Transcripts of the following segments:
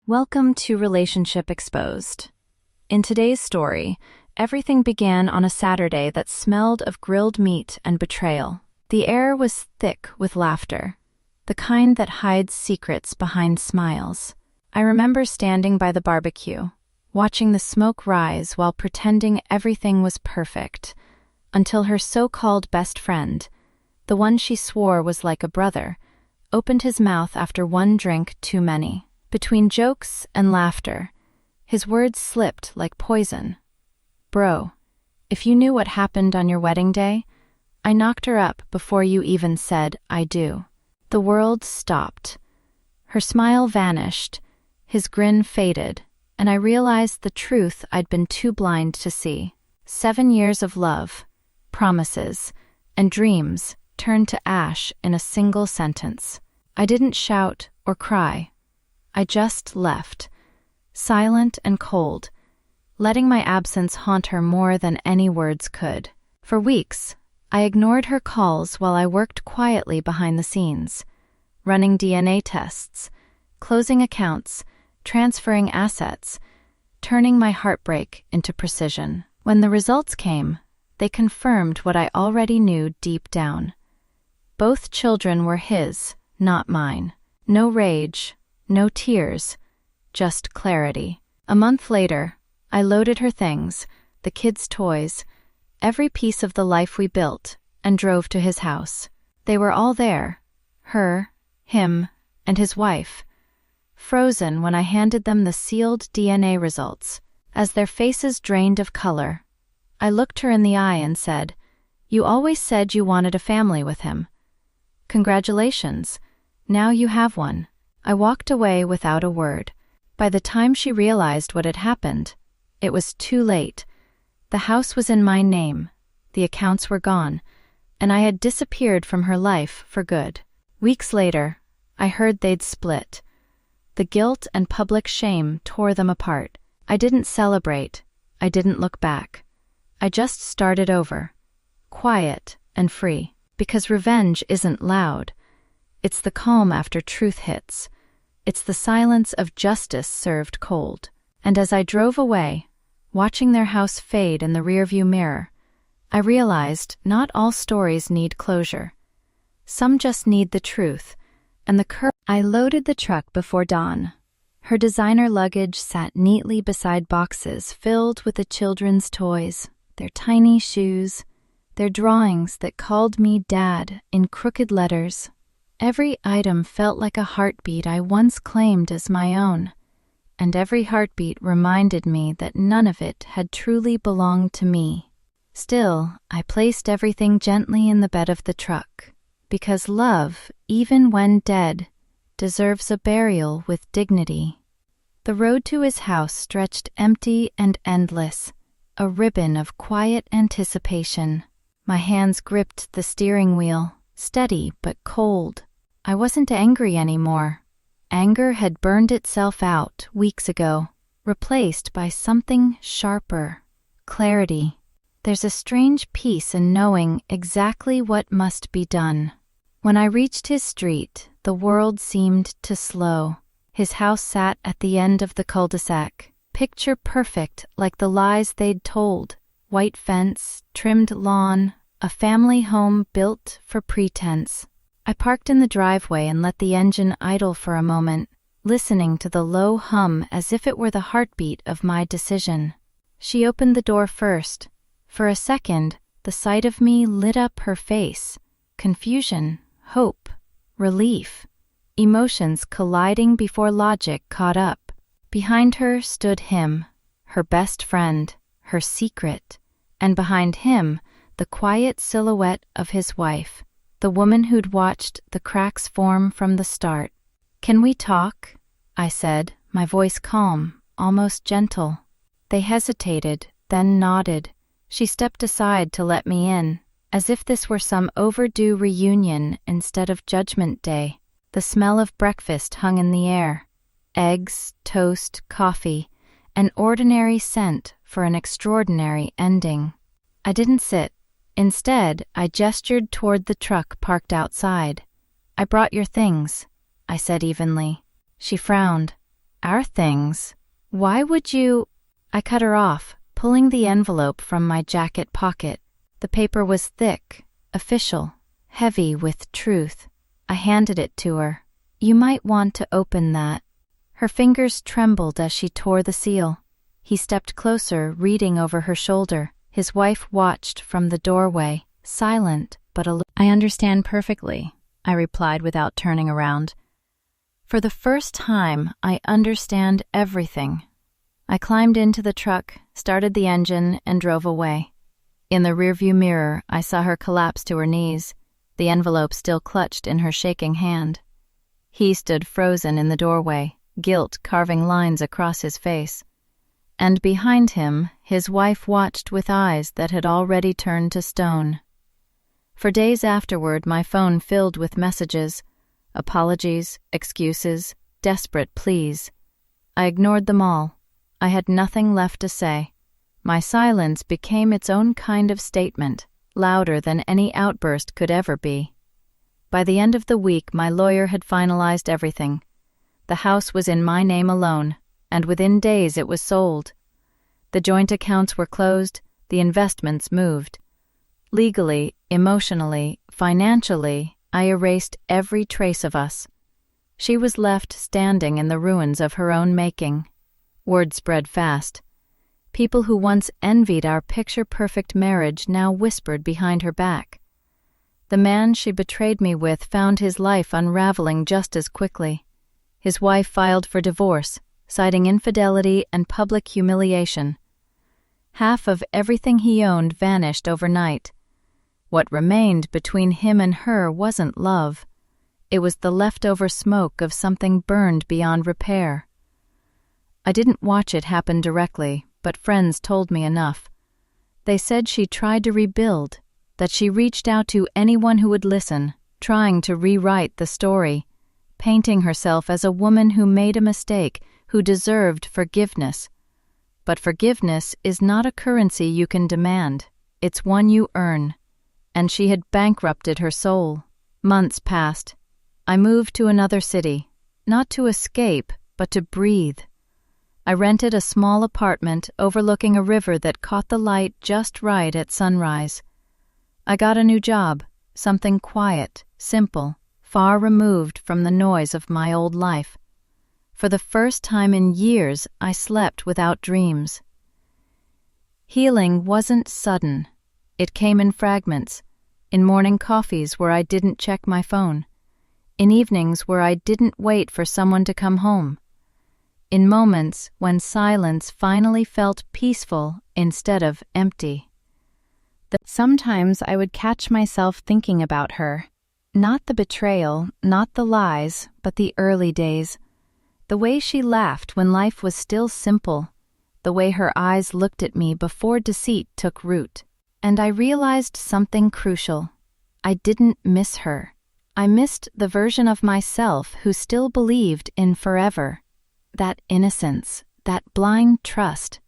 Welcome to Relationship Exposed. In today's story, everything began on a Saturday that smelled of grilled meat and betrayal. The air was thick with laughter, the kind that hides secrets behind smiles. I remember standing by the barbecue, watching the smoke rise while pretending everything was perfect, until her so-called best friend, the one she swore was like a brother, opened his mouth after one drink too many. Between jokes and laughter, his words slipped like poison. "Bro, if you knew what happened on your wedding day, I knocked her up before you even said, 'I do.'" The world stopped. Her smile vanished, his grin faded, and I realized the truth I'd been too blind to see. 7 years of love, promises, and dreams turned to ash in a single sentence. I didn't shout or cry. I just left, silent and cold, letting my absence haunt her more than any words could. For weeks, I ignored her calls while I worked quietly behind the scenes, running DNA tests, closing accounts, transferring assets, turning my heartbreak into precision. When the results came, they confirmed what I already knew deep down. Both children were his, not mine. No rage, no tears, just clarity. A month later, I loaded her things, the kids' toys, every piece of the life we built, and drove to his house. They were all there, her, him, and his wife, frozen when I handed them the sealed DNA results. As their faces drained of color, I looked her in the eye and said, "You always said you wanted a family with him. Congratulations, now you have one." I walked away without a word. By the time she realized what had happened, it was too late. The house was in my name, the accounts were gone, and I had disappeared from her life for good. Weeks later, I heard they'd split. The guilt and public shame tore them apart. I didn't celebrate, I didn't look back. I just started over, quiet and free, because revenge isn't loud. It's the calm after truth hits. It's the silence of justice served cold. And as I drove away, watching their house fade in the rearview mirror, I realized not all stories need closure. Some just need the truth, and the courage. I loaded the truck before dawn. Her designer luggage sat neatly beside boxes filled with the children's toys, their tiny shoes, their drawings that called me Dad in crooked letters. Every item felt like a heartbeat I once claimed as my own, and every heartbeat reminded me that none of it had truly belonged to me. Still, I placed everything gently in the bed of the truck, because love, even when dead, deserves a burial with dignity. The road to his house stretched empty and endless, a ribbon of quiet anticipation. My hands gripped the steering wheel, steady but cold. I wasn't angry anymore. Anger had burned itself out weeks ago, replaced by something sharper, clarity. There's a strange peace in knowing exactly what must be done. When I reached his street, the world seemed to slow. His house sat at the end of the cul-de-sac, picture perfect like the lies they'd told. White fence, trimmed lawn, a family home built for pretense. I parked in the driveway and let the engine idle for a moment, listening to the low hum as if it were the heartbeat of my decision. She opened the door first. For a second, the sight of me lit up her face. Confusion, hope, relief, emotions colliding before logic caught up. Behind her stood him, her best friend, her secret, and behind him, the quiet silhouette of his wife, the woman who'd watched the cracks form from the start. "Can we talk?" I said, my voice calm, almost gentle. They hesitated, then nodded. She stepped aside to let me in, as if this were some overdue reunion instead of Judgment Day. The smell of breakfast hung in the air. Eggs, toast, coffee, an ordinary scent for an extraordinary ending. I didn't sit. Instead, I gestured toward the truck parked outside. "I brought your things," I said evenly. She frowned. Our things. Why would you? I cut her off, pulling the envelope from my jacket pocket. The paper was thick, official, heavy with truth. I handed it to her. You might want to open that. Her fingers trembled as she tore the seal. He stepped closer, reading over her shoulder. His wife watched from the doorway, silent but alert. I understand perfectly, I replied without turning around. For the first time, I understand everything. I climbed into the truck, started the engine, and drove away. In the rearview mirror, I saw her collapse to her knees, the envelope still clutched in her shaking hand. He stood frozen in the doorway, guilt carving lines across his face. And behind him, his wife watched with eyes that had already turned to stone. For days afterward, my phone filled with messages, apologies, excuses, desperate pleas. I ignored them all. I had nothing left to say. My silence became its own kind of statement, louder than any outburst could ever be. By the end of the week, my lawyer had finalized everything. The house was in my name alone, and within days it was sold. The joint accounts were closed, the investments moved. Legally, emotionally, financially, I erased every trace of us. She was left standing in the ruins of her own making. Word spread fast. People who once envied our picture-perfect marriage now whispered behind her back. The man she betrayed me with found his life unraveling just as quickly. His wife filed for divorce, citing infidelity and public humiliation. Half of everything he owned vanished overnight. What remained between him and her wasn't love. It was the leftover smoke of something burned beyond repair. I didn't watch it happen directly, but friends told me enough. They said she tried to rebuild, that she reached out to anyone who would listen, trying to rewrite the story, painting herself as a woman who made a mistake, who deserved forgiveness. But forgiveness is not a currency you can demand. It's one you earn. And she had bankrupted her soul. Months passed. I moved to another city, not to escape, but to breathe. I rented a small apartment overlooking a river that caught the light just right at sunrise. I got a new job, something quiet, simple, far removed from the noise of my old life. For the first time in years, I slept without dreams. Healing wasn't sudden. It came in fragments, in morning coffees where I didn't check my phone, in evenings where I didn't wait for someone to come home, in moments when silence finally felt peaceful instead of empty. Sometimes I would catch myself thinking about her, not the betrayal, not the lies, but the early days. The way she laughed when life was still simple, the way her eyes looked at me before deceit took root. And I realized something crucial. I didn't miss her. I missed the version of myself who still believed in forever. That innocence, that blind trust.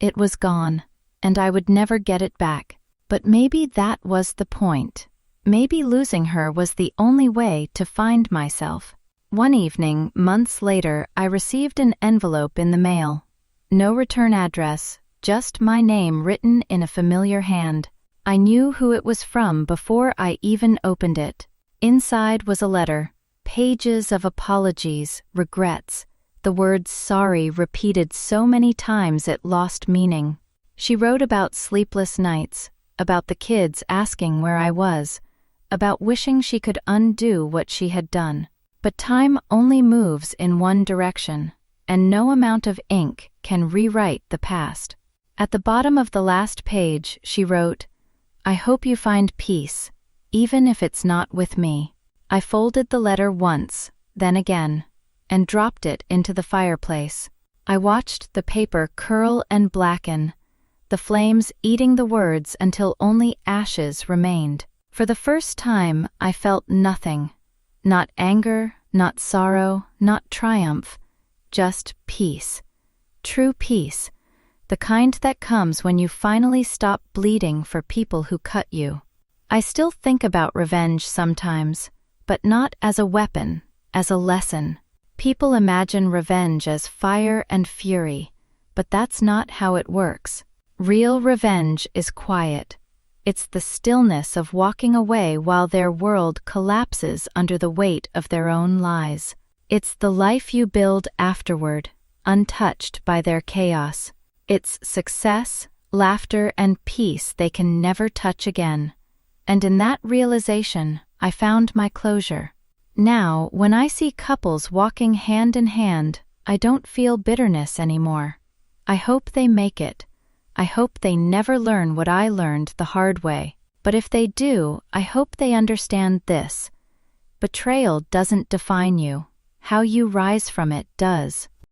It was gone, and I would never get it back. But maybe that was the point. Maybe losing her was the only way to find myself. One evening, months later, I received an envelope in the mail. No return address, just my name written in a familiar hand. I knew who it was from before I even opened it. Inside was a letter, pages of apologies, regrets, the word sorry repeated so many times it lost meaning. She wrote about sleepless nights, about the kids asking where I was, about wishing she could undo what she had done. But time only moves in one direction, and no amount of ink can rewrite the past. At the bottom of the last page, she wrote, "I hope you find peace, even if it's not with me." I folded the letter once, then again, and dropped it into the fireplace. I watched the paper curl and blacken, the flames eating the words until only ashes remained. For the first time, I felt nothing. Not anger, not sorrow, not triumph, just peace. True peace. The kind that comes when you finally stop bleeding for people who cut you. I still think about revenge sometimes, but not as a weapon, as a lesson. People imagine revenge as fire and fury, but that's not how it works. Real revenge is quiet. It's the stillness of walking away while their world collapses under the weight of their own lies. It's the life you build afterward, untouched by their chaos. It's success, laughter, and peace they can never touch again. And in that realization, I found my closure. Now, when I see couples walking hand in hand, I don't feel bitterness anymore. I hope they make it. I hope they never learn what I learned the hard way. But if they do, I hope they understand this. Betrayal doesn't define you. How you rise from it does.